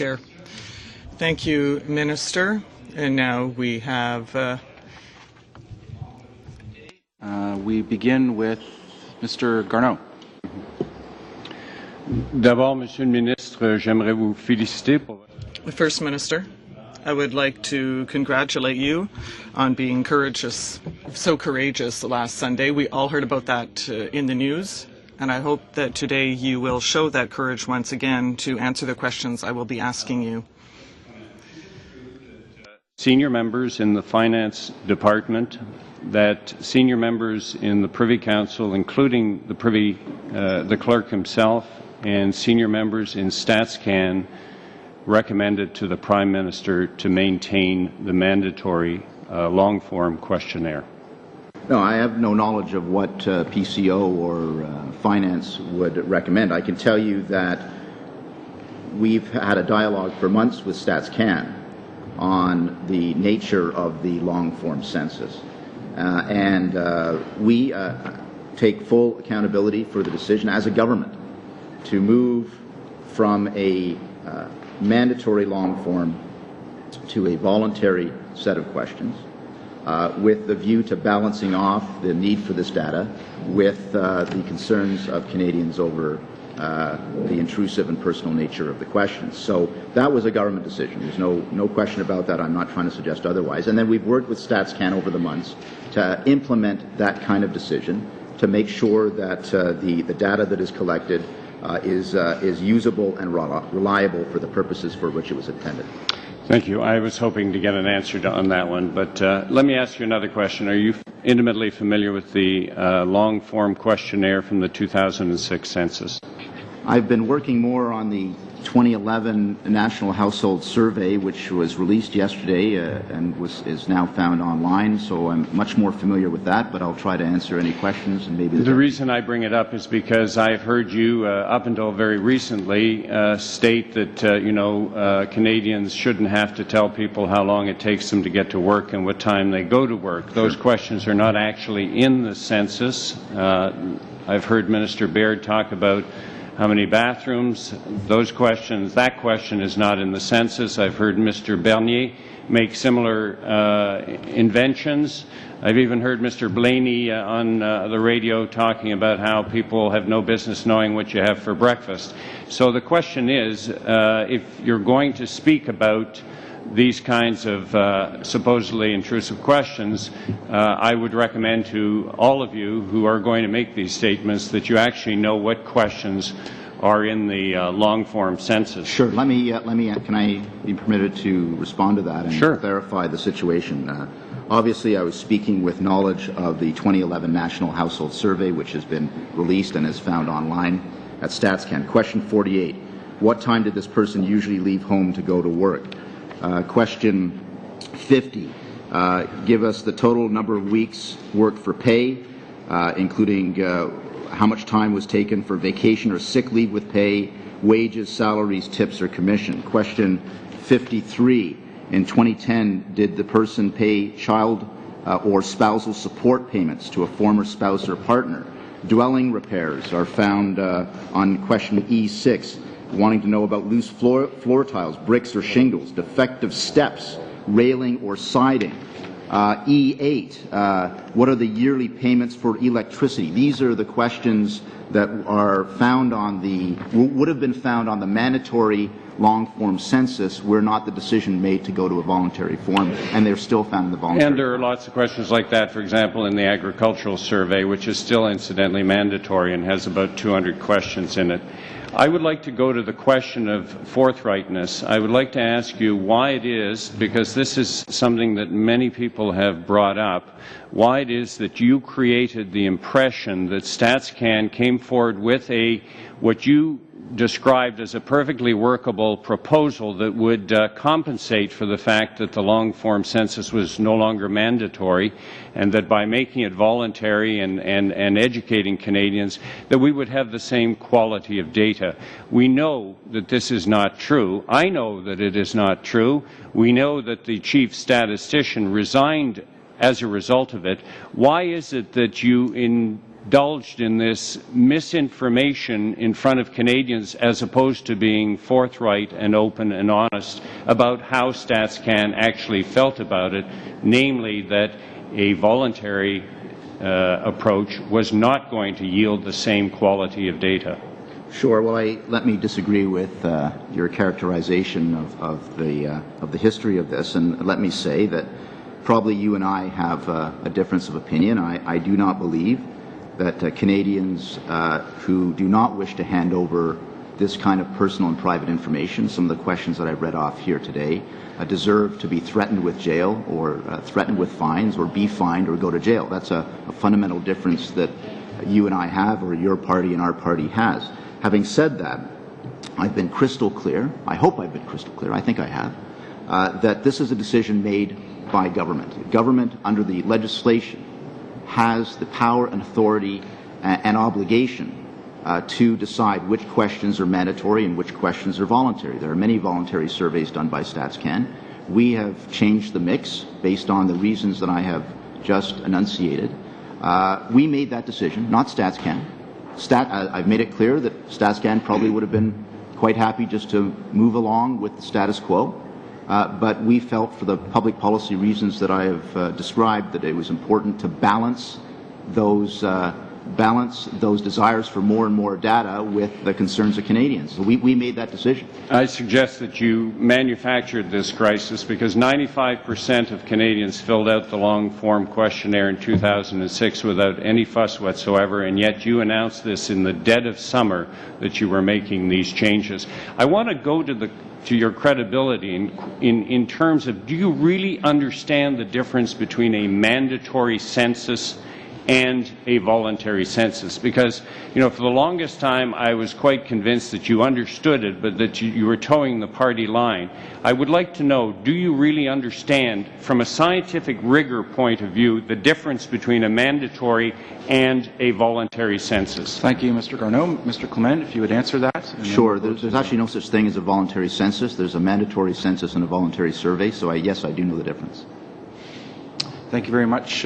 Chair. Thank you, Minister. And now we have... we begin with Mr. Garneau. D'abord, Monsieur le Ministre, j'aimerais vous féliciter pour... First, Minister, I would like to congratulate you on being so courageous last Sunday. We all heard about that in the news, and I hope that today you will show that courage once again to answer the questions I will be asking you. Senior members in the Finance Department, that senior members in the Privy Council, including the Clerk himself, and senior members in StatsCan, recommended to the Prime Minister to maintain the mandatory long-form questionnaire. No, I have no knowledge of what PCO or Finance would recommend. I can tell you that we've had a dialogue for months with StatsCan on the nature of the long-form census. We take full accountability for the decision as a government to move from a mandatory long form to a voluntary set of questions with the view to balancing off the need for this data with the concerns of Canadians over the intrusive and personal nature of the questions. So that was a government decision. There's no question about that. I'm not trying to suggest otherwise. And then we've worked with StatsCan over the months to implement that kind of decision to make sure that the data that is collected is usable and reliable for the purposes for which it was intended. Thank you. I was hoping to get an answer on that one, but let me ask you another question. Are you intimately familiar with the long-form questionnaire from the 2006 census? I've been working more on the 2011 National Household Survey, which was released yesterday and is now found online, so I'm much more familiar with that, but I'll try to answer any questions. And maybe the reason I bring it up is because I've heard you, up until very recently, state that, Canadians shouldn't have to tell people how long it takes them to get to work and what time they go to work. Those questions are not actually in the census. I've heard Minister Baird talk about how many bathrooms, that question is not in the census. I've heard Mr. Bernier make similar inventions. I've even heard Mr. Blaney on the radio talking about how people have no business knowing what you have for breakfast. So the question is, if you're going to speak about these kinds of supposedly intrusive questions, I would recommend to all of you who are going to make these statements that you actually know what questions are in the long-form census. Sure. Can I be permitted to respond to that and clarify the situation? Obviously, I was speaking with knowledge of the 2011 National Household Survey, which has been released and is found online at StatsCan. Question 48, what time did this person usually leave home to go to work? Question 50, give us the total number of weeks worked for pay, including how much time was taken for vacation or sick leave with pay, wages, salaries, tips, or commission. Question 53, in 2010, did the person pay child or spousal support payments to a former spouse or partner? Dwelling repairs are found on question E6. Wanting to know about loose floor tiles, bricks or shingles, defective steps, railing or siding. E8, what are the yearly payments for electricity? These are the questions that are found on would have been found on the mandatory long-form census were not the decision made to go to a voluntary form, and they're still found in the voluntary. And there are lots of questions like that, for example, in the agricultural survey, which is still incidentally mandatory and has about 200 questions in it. I would like to go to the question of forthrightness. I would like to ask you why it is, because this is something that many people have brought up, why it is that you created the impression that StatsCan came forward with what you described as a perfectly workable proposal that would compensate for the fact that the long-form census was no longer mandatory, and that by making it voluntary and educating Canadians, that we would have the same quality of data. We know that this is not true. I know that it is not true. We know that the chief statistician resigned as a result of it. Why is it that you, in indulged in this misinformation in front of Canadians as opposed to being forthright and open and honest about how StatsCan actually felt about it, namely that a voluntary approach was not going to yield the same quality of data. Sure. Well, let me disagree with your characterization of the history of this, and let me say that probably you and I have a difference of opinion. I do not believe that Canadians who do not wish to hand over this kind of personal and private information, some of the questions that I've read off here today, deserve to be threatened with jail or threatened with fines or be fined or go to jail. That's a fundamental difference that you and I have, or your party and our party has. Having said that, I've been crystal clear, I hope I've been crystal clear, I think I have, that this is a decision made by government. Government, under the legislation, has the power and authority and obligation to decide which questions are mandatory and which questions are voluntary. There are many voluntary surveys done by StatsCan. We have changed the mix based on the reasons that I have just enunciated. We made that decision, not StatsCan. I've made it clear that StatsCan probably would have been quite happy just to move along with the status quo. But we felt, for the public policy reasons that I have described, that it was important to balance those desires for more and more data with the concerns of Canadians. So we made that decision. I suggest that you manufactured this crisis because 95% of Canadians filled out the long-form questionnaire in 2006 without any fuss whatsoever, and yet you announced this in the dead of summer that you were making these changes. I want to go to your credibility in terms of, do you really understand the difference between a mandatory census and a voluntary census? Because, you know, for the longest time I was quite convinced that you understood it, but that you were towing the party line. I would like to know, do you really understand, from a scientific rigor point of view, the difference between a mandatory and a voluntary census? Thank you, Mr. Garneau. Mr. Clement, if you would answer that. Sure. There's actually no such thing as a voluntary census. There's a mandatory census and a voluntary survey. So yes, I do know the difference. Thank you very much.